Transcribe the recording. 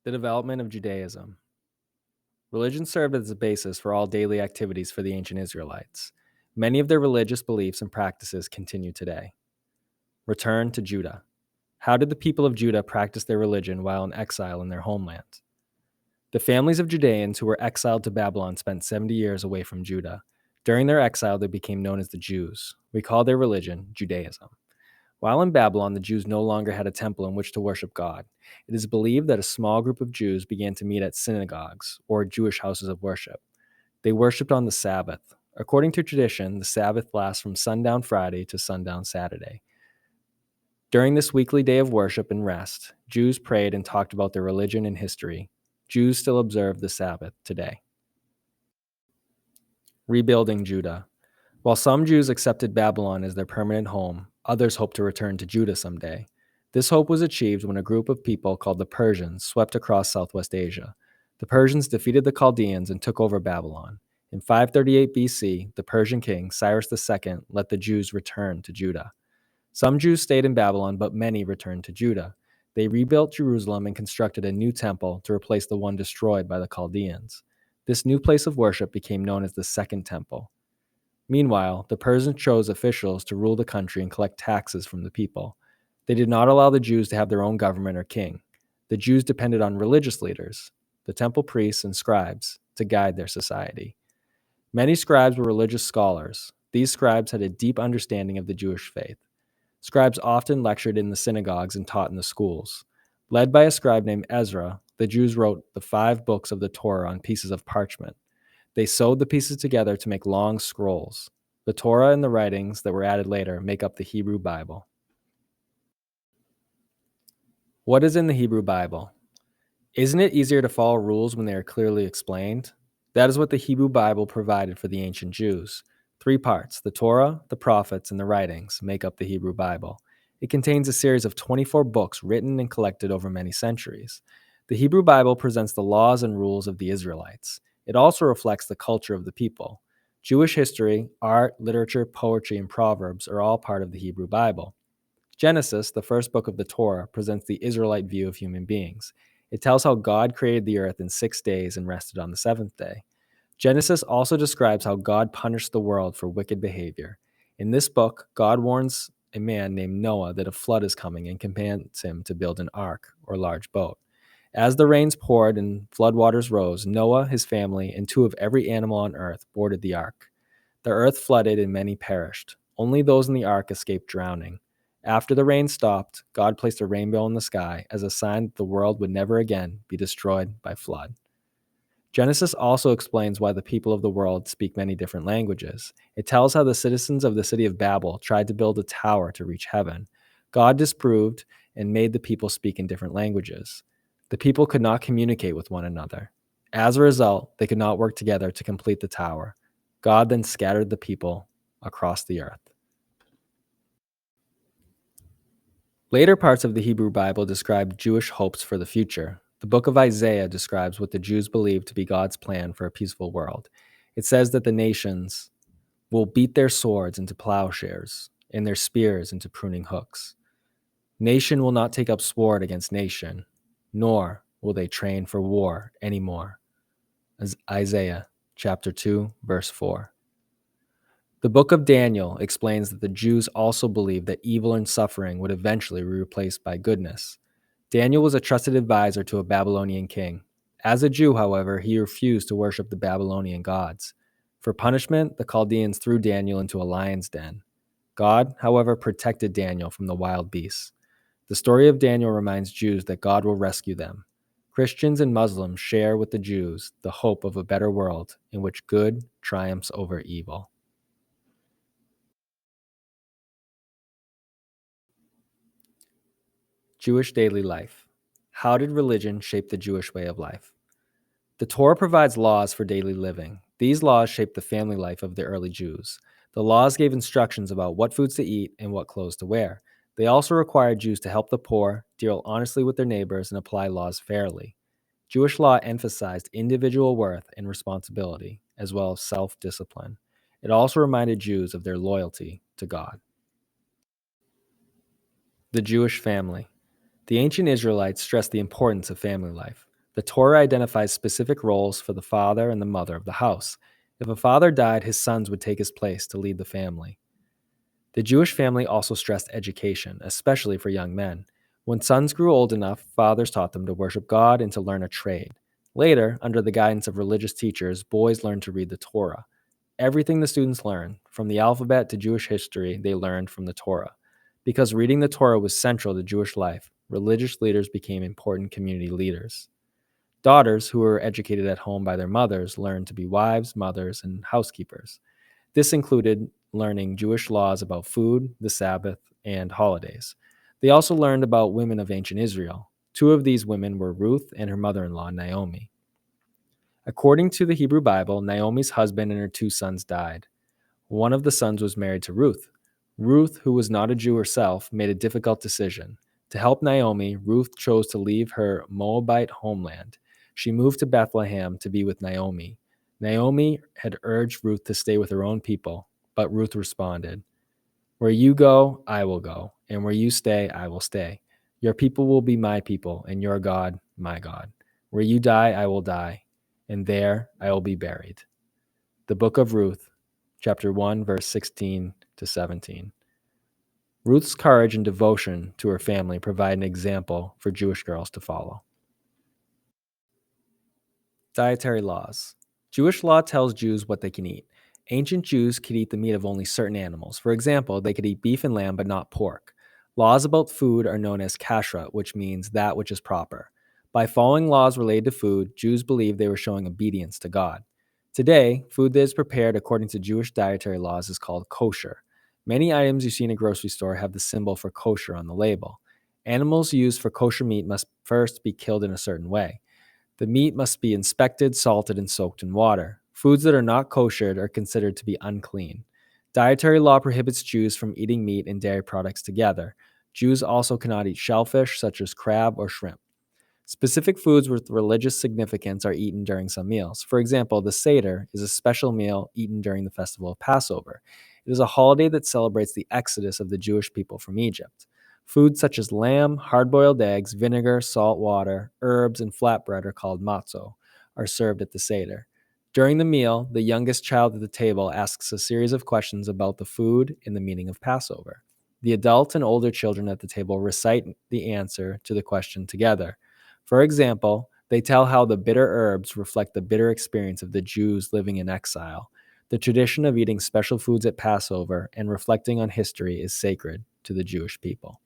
The development of Judaism. Religion served as the basis for all daily activities for the ancient Israelites. Many of their religious beliefs and practices continue today. Return to Judah. How did the people of Judah practice their religion while in exile in their homeland? The families of Judeans who were exiled to Babylon spent 70 years away from Judah. During their exile, they became known as the Jews. We call their religion Judaism. While in Babylon, the Jews no longer had a temple in which to worship God. It is believed that a small group of Jews began to meet at synagogues, or Jewish houses of worship. They worshiped on the Sabbath. According to tradition, the Sabbath lasts from sundown Friday to sundown Saturday. During this weekly day of worship and rest, Jews prayed and talked about their religion and history. Jews still observe the Sabbath today. Rebuilding Judah. While some Jews accepted Babylon as their permanent home, others hoped to return to Judah someday. This hope was achieved when a group of people called the Persians swept across Southwest Asia. The Persians defeated the Chaldeans and took over Babylon. In 538 BC, the Persian king Cyrus II let the Jews return to Judah. Some Jews stayed in Babylon, but many returned to Judah. They rebuilt Jerusalem and constructed a new temple to replace the one destroyed by the Chaldeans. This new place of worship became known as the Second Temple. Meanwhile, the Persians chose officials to rule the country and collect taxes from the people. They did not allow the Jews to have their own government or king. The Jews depended on religious leaders, the temple priests and scribes, to guide their society. Many scribes were religious scholars. These scribes had a deep understanding of the Jewish faith. Scribes often lectured in the synagogues and taught in the schools. Led by a scribe named Ezra, the Jews wrote the 5 books of the Torah on pieces of parchment. They sewed the pieces together to make long scrolls. The Torah and the writings that were added later make up the Hebrew Bible. What is in the Hebrew Bible? Isn't it easier to follow rules when they are clearly explained? That is what the Hebrew Bible provided for the ancient Jews. 3 parts, the Torah, the prophets, and the writings, make up the Hebrew Bible. It contains a series of 24 books written and collected over many centuries. The Hebrew Bible presents the laws and rules of the Israelites. It also reflects the culture of the people. Jewish history, art, literature, poetry, and proverbs are all part of the Hebrew Bible. Genesis, the first book of the Torah, presents the Israelite view of human beings. It tells how God created the earth in 6 days and rested on the 7th day. Genesis also describes how God punished the world for wicked behavior. In this book, God warns a man named Noah that a flood is coming and commands him to build an ark, or large boat. As the rains poured and floodwaters rose, Noah, his family, and 2 of every animal on earth boarded the ark. The earth flooded and many perished. Only those in the ark escaped drowning. After the rain stopped, God placed a rainbow in the sky as a sign that the world would never again be destroyed by flood. Genesis also explains why the people of the world speak many different languages. It tells how the citizens of the city of Babel tried to build a tower to reach heaven. God disproved and made the people speak in different languages. The people could not communicate with one another. As a result, they could not work together to complete the tower. God then scattered the people across the earth. Later parts of the Hebrew Bible describe Jewish hopes for the future. The book of Isaiah describes what the Jews believe to be God's plan for a peaceful world. It says that the nations will beat their swords into plowshares and their spears into pruning hooks. Nation will not take up sword against nation, nor will they train for war anymore. As Isaiah chapter 2, verse 4. The book of Daniel explains that the Jews also believed that evil and suffering would eventually be replaced by goodness. Daniel was a trusted advisor to a Babylonian king. As a Jew, however, he refused to worship the Babylonian gods. For punishment, the Chaldeans threw Daniel into a lion's den. God, however, protected Daniel from the wild beasts. The story of Daniel reminds Jews that God will rescue them. Christians and Muslims share with the Jews the hope of a better world in which good triumphs over evil. Jewish daily life. How did religion shape the Jewish way of life? The Torah provides laws for daily living. These laws shaped the family life of the early Jews. The laws gave instructions about what foods to eat and what clothes to wear. They also required Jews to help the poor, deal honestly with their neighbors, and apply laws fairly. Jewish law emphasized individual worth and responsibility, as well as self-discipline. It also reminded Jews of their loyalty to God. The Jewish family. The ancient Israelites stressed the importance of family life. The Torah identifies specific roles for the father and the mother of the house. If a father died, his sons would take his place to lead the family. The Jewish family also stressed education, especially for young men. When sons grew old enough, fathers taught them to worship God and to learn a trade. Later, under the guidance of religious teachers, boys learned to read the Torah. Everything the students learned, from the alphabet to Jewish history, they learned from the Torah. Because reading the Torah was central to Jewish life, religious leaders became important community leaders. Daughters who were educated at home by their mothers learned to be wives, mothers, and housekeepers. This included learning Jewish laws about food, the Sabbath, and holidays. They also learned about women of ancient Israel. Two of these women were Ruth and her mother in law, Naomi. According to the Hebrew Bible, Naomi's husband and her two sons died. One of the sons was married to Ruth. Ruth, who was not a Jew herself, made a difficult decision. To help Naomi, Ruth chose to leave her Moabite homeland. She moved to Bethlehem to be with Naomi. Naomi had urged Ruth to stay with her own people, but Ruth responded, "Where you go, I will go, and where you stay, I will stay. Your people will be my people, and your God, my God. Where you die, I will die, and there I will be buried." The book of Ruth, chapter 1, verse 16 to 17. Ruth's courage and devotion to her family provide an example for Jewish girls to follow. Dietary laws. Jewish law tells Jews what they can eat. Ancient Jews could eat the meat of only certain animals. For example, they could eat beef and lamb, but not pork. Laws about food are known as kashrut, which means that which is proper. By following laws related to food, Jews believed they were showing obedience to God. Today, food that is prepared according to Jewish dietary laws is called kosher. Many items you see in a grocery store have the symbol for kosher on the label. Animals used for kosher meat must first be killed in a certain way. The meat must be inspected, salted, and soaked in water. Foods that are not koshered are considered to be unclean. Dietary law prohibits Jews from eating meat and dairy products together. Jews also cannot eat shellfish, such as crab or shrimp. Specific foods with religious significance are eaten during some meals. For example, the Seder is a special meal eaten during the festival of Passover. It is a holiday that celebrates the exodus of the Jewish people from Egypt. Foods such as lamb, hard-boiled eggs, vinegar, salt water, herbs, and flatbread are called matzo, are served at the Seder. During the meal, the youngest child at the table asks a series of questions about the food and the meaning of Passover. The adult and older children at the table recite the answer to the question together. For example, they tell how the bitter herbs reflect the bitter experience of the Jews living in exile. The tradition of eating special foods at Passover and reflecting on history is sacred to the Jewish people.